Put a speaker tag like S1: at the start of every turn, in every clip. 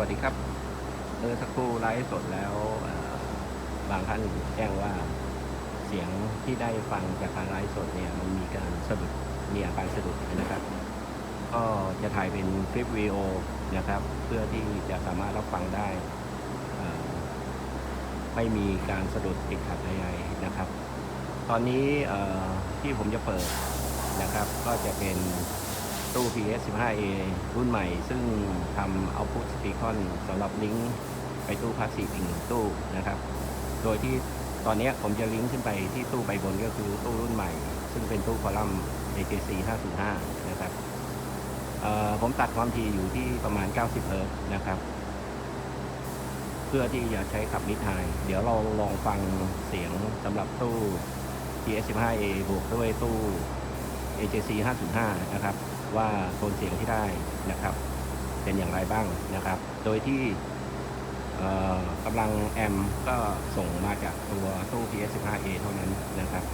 S1: วัสดีครับสักครู่ไลฟ์สดแล้วบางท่านแจ้งว่าเสียงที่ได้ฟังจากการไลฟ์สดเนี่ยมันมีการสะดุดมีอาการสะดุดนะครับก็จะถ่ายเป็นคลิปวิดีโอนะครับเพื่อที่จะสามารถรับฟังได้ไม่มีการสะดุดติดขัดใดๆนะครับตอนนี้ที่ผมจะเปิดนะครับก็จะเป็นตู้ PS15A รุ่นใหม่ซึ่งทำ Output Silicon สำหรับลิงก์ไปตู้พาสซีฟอีก1ตู้นะครับโดยที่ตอนนี้ผมจะลิงก์ขึ้นไปที่ตู้ใบบนก็คือตู้รุ่นใหม่ซึ่งเป็นตู้คอลัมน์ AJC 505นะครับผมตัดความถี่อยู่ที่ประมาณ90 เฮิร์ตซ์นะครับเพื่อที่จะใช้ขับมิดไฮเดี๋ยวเราลองฟังเสียงสำหรับตู้ PS15A บวกด้วยตู้ AJC 505นะครับว่าโทนเสียงที่ได้นะครับเป็นอย่างไรบ้างนะครับโดยที่กำลังแอมป์ก็ส่งมาจากตัวตู้ PS15A เท่านั้นนะครับ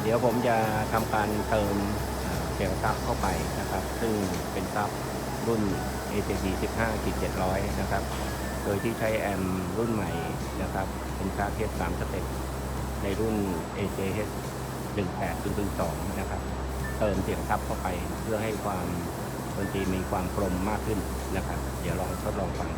S1: เดี๋ยวผมจะทำการเติมเสียงซับเข้าไปนะครับซึ่งเป็นซับรุ่น AJC 15-700 นะครับโดยที่ใช้แอมป์รุ่นใหม่นะครับเป็นคาร์เทส3สเต็ปในรุ่น AJH 18.02 นะครับเติมเสียงซับเข้าไปเพื่อให้ความดนตรีมีความกลมมากขึ้นนะครับเดี๋ยวลองทดลองฟัง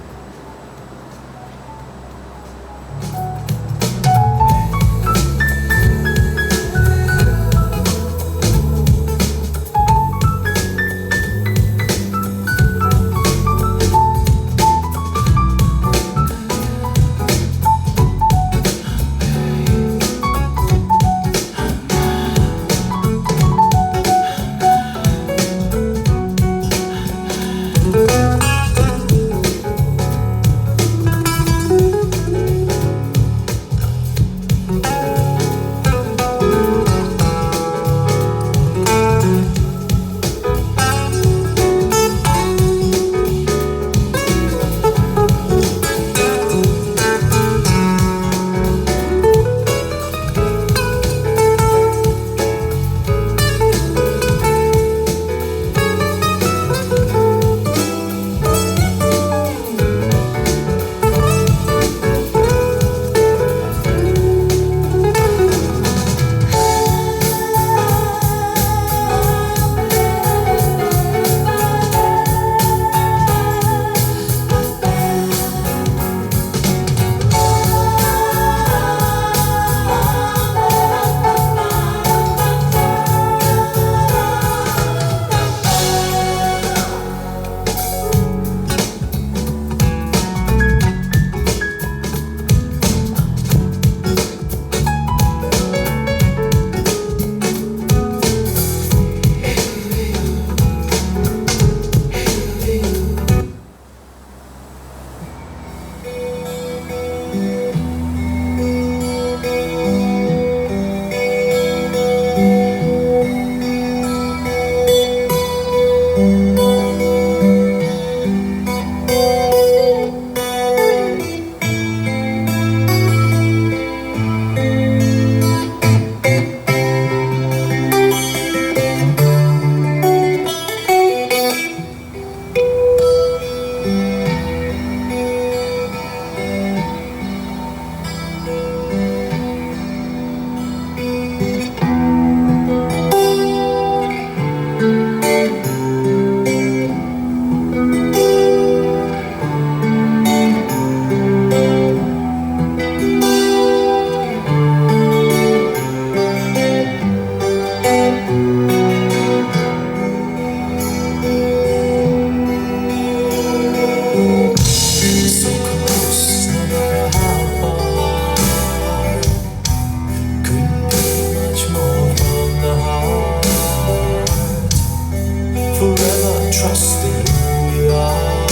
S2: trust in who we are,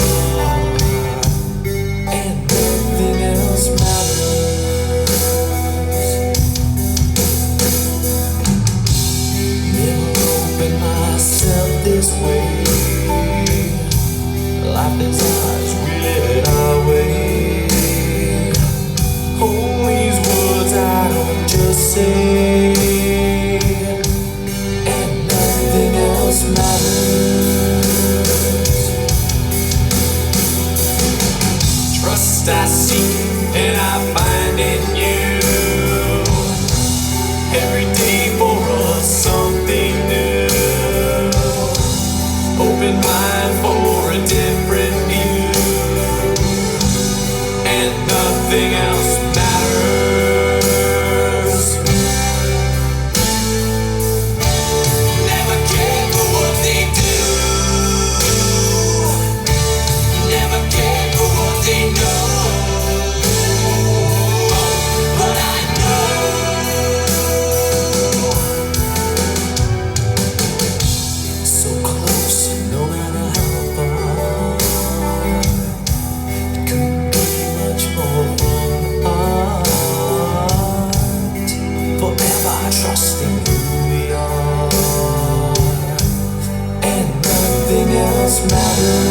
S2: and nothing else matters. Never opened myself this way. Life is ours, we live it our way. Hold these words I don't just say, and nothing else matters. Trust I seek and I find in you. Every day for us something new. Open mind for a different view, and nothing else matters. Never care for what they do. Never care for what they know. But I know so close, no matter how far. It couldn't be much more fun apart. Forever trusting who we are, and nothing else matters.